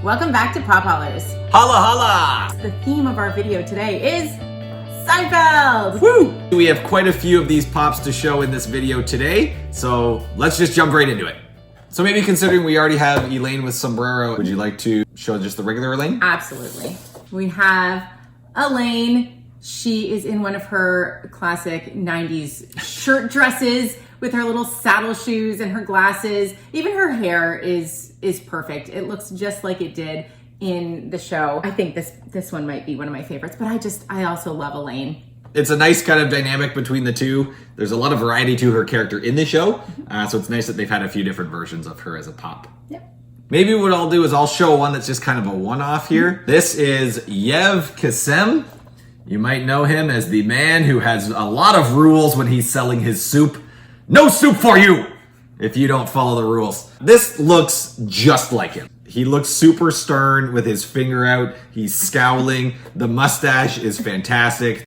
Welcome back to Pop Hollers. Holla holla! The theme of our video today is Seinfeld! Woo! We have quite a few of these pops to show in this video today, so let's just jump right into it. So maybe considering we already have Elaine with sombrero, would you like to show just the regular Elaine? Absolutely. We have Elaine. She is in one of her classic 90s shirt dresses with her little saddle shoes and her glasses. Even her hair is perfect. It looks just like it did in the show. I think this one might be one of my favorites, but I also love Elaine. It's a nice kind of dynamic between the two. There's a lot of variety to her character in the show, so it's nice that they've had a few different versions of her as a pop. Yep. Maybe what I'll do is I'll show one that's just kind of a one-off here. This is Yev Kasem. You might know him as the man who has a lot of rules when he's selling his soup. No soup for you if you don't follow the rules. This looks just like him. He looks super stern with his finger out. He's scowling. The mustache is fantastic.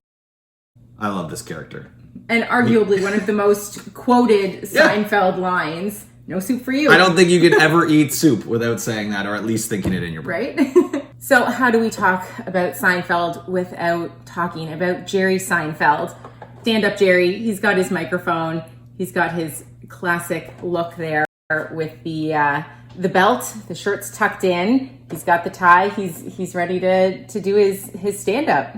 I love this character. And arguably one of the most quoted Seinfeld lines. No soup for you. I don't think you could ever eat soup without saying that, or at least thinking it in your brain. Right? So how do we talk about Seinfeld without talking about Jerry Seinfeld? Stand up Jerry. He's got his microphone. He's got his classic look there with the belt. The shirt's tucked in. He's got the tie. He's ready to do his stand-up.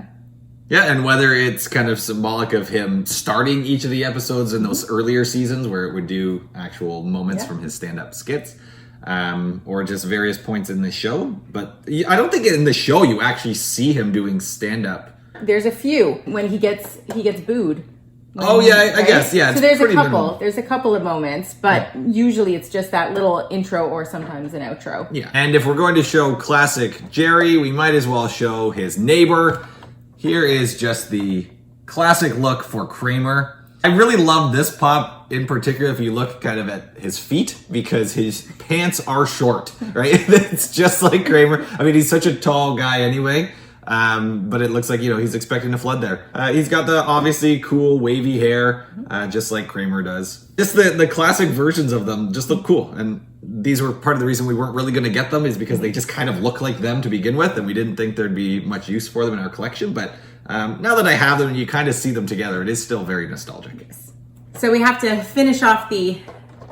Yeah, and whether it's kind of symbolic of him starting each of the episodes in those earlier seasons where it would do actual moments from his stand-up skits, or just various points in the show. But I don't think in the show you actually see him doing stand-up. There's a few when he gets booed. Oh yeah, I guess, yeah. So there's a couple. Minimal. There's a couple of moments, but usually it's just that little intro or sometimes an outro. Yeah, and if we're going to show classic Jerry, we might as well show his neighbor. Here is just the classic look for Kramer. I really love this pop in particular if you look kind of at his feet because his pants are short, right? It's just like Kramer. I mean, he's such a tall guy anyway. But it looks like, he's expecting a flood there. He's got the obviously cool wavy hair, just like Kramer does. Just the classic versions of them just look cool. And these were part of the reason we weren't really going to get them is because they just kind of look like them to begin with. And we didn't think there'd be much use for them in our collection. But now that I have them and you kind of see them together, it is still very nostalgic. Yes. So we have to finish off the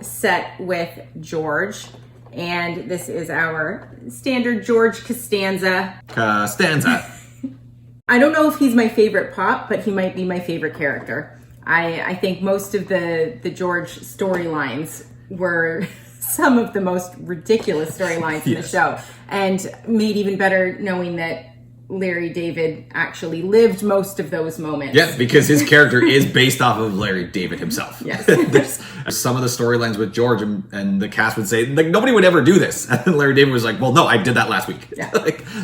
set with George. And this is our standard George Costanza. I don't know if he's my favorite pop, but he might be my favorite character. I think most of the George storylines were some of the most ridiculous storylines in the show. And made even better knowing that Larry David actually lived most of those moments. Yeah, because his character is based off of Larry David himself. Yes. There's some of the storylines with George and the cast would say, like, nobody would ever do this. And Larry David was like, well, no, I did that last week. Yeah.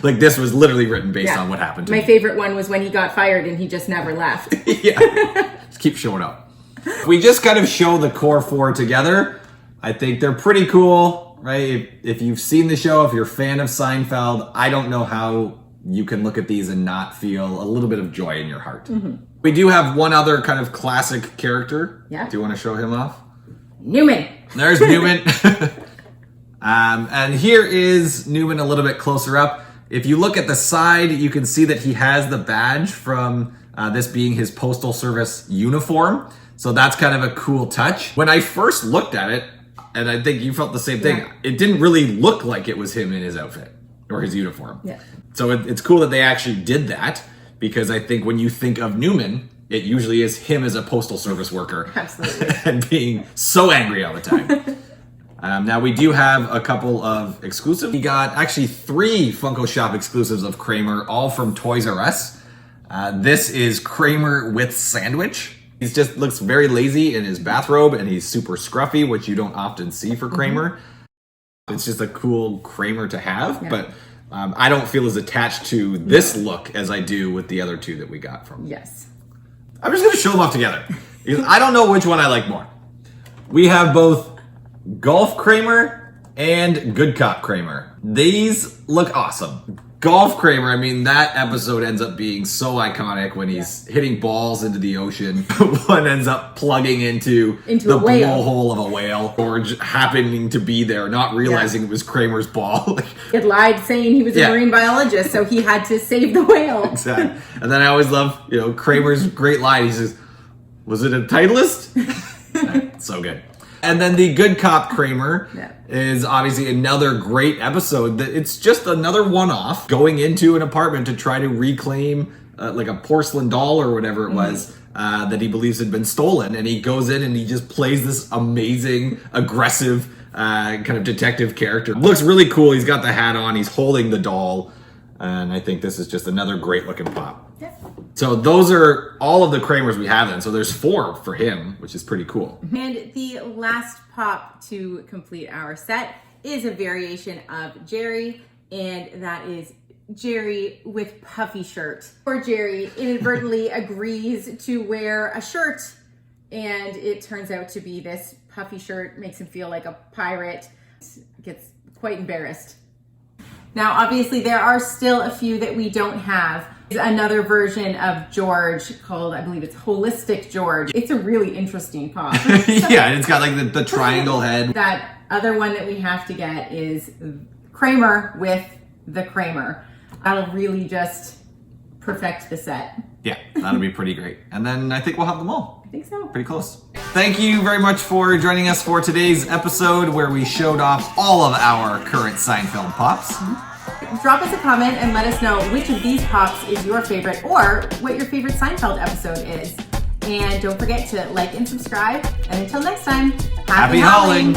like this was literally written based on what happened to me. My favorite one was when he got fired and he just never left. Yeah, just keep showing up. We just kind of show the core four together. I think they're pretty cool, right? If you've seen the show, if you're a fan of Seinfeld, I don't know how you can look at these and not feel a little bit of joy in your heart. Mm-hmm. We do have one other kind of classic character. Yeah. Do you want to show him off? Newman. There's Newman. And here is Newman a little bit closer up. If you look at the side, you can see that he has the badge from this being his Postal Service uniform. So that's kind of a cool touch. When I first looked at it, and I think you felt the same thing, it didn't really look like it was him in his outfit or his uniform. Yeah. So it's cool that they actually did that because I think when you think of Newman, it usually is him as a postal service worker. Absolutely. And being so angry all the time. Now we do have a couple of exclusives. We got actually 3 Funko Shop exclusives of Kramer, all from Toys R Us. This is Kramer with sandwich. He just looks very lazy in his bathrobe and he's super scruffy, which you don't often see for Kramer. Mm-hmm. It's just a cool Kramer to have, but I don't feel as attached to this look as I do with the other 2 that we got from. Yes. I'm just going to show them off together. Because I don't know which one I like more. We have both Golf Kramer and Good Cop Kramer. These look awesome. Golf Kramer, I mean, that episode ends up being so iconic when he's hitting balls into the ocean. One ends up plugging into the a whale. blowhole of a whale, or just happening to be there, not realizing it was Kramer's ball. He had lied saying he was a marine biologist, so he had to save the whale. Exactly. And then I always love, Kramer's great line. He says, "Was it a Titleist?" So good. And then the good cop Kramer is obviously another great episode. That it's just another one-off, going into an apartment to try to reclaim like a porcelain doll or whatever it was that he believes had been stolen. And he goes in and he just plays this amazing, aggressive kind of detective character. Looks really cool. He's got the hat on. He's holding the doll. And I think this is just another great looking pop. Yeah. So those are all of the Kramers we have then. So there's 4 for him, which is pretty cool. And the last pop to complete our set is a variation of Jerry, and that is Jerry with Puffy Shirt. Or Jerry inadvertently agrees to wear a shirt, and it turns out to be this puffy shirt, makes him feel like a pirate, gets quite embarrassed. Now, obviously, there are still a few that we don't have. There's another version of George called, I believe it's Holistic George. It's a really interesting pop. Yeah, and it's got like the triangle head. That other one that we have to get is Kramer with the Kramer. That'll really just perfect the set. Yeah, that'll be pretty great. And then I think we'll have them all. I think so. Pretty close. Thank you very much for joining us for today's episode where we showed off all of our current Seinfeld pops. Drop us a comment and let us know which of these pops is your favorite, or what your favorite Seinfeld episode is. And don't forget to like and subscribe. And until next time, happy hauling!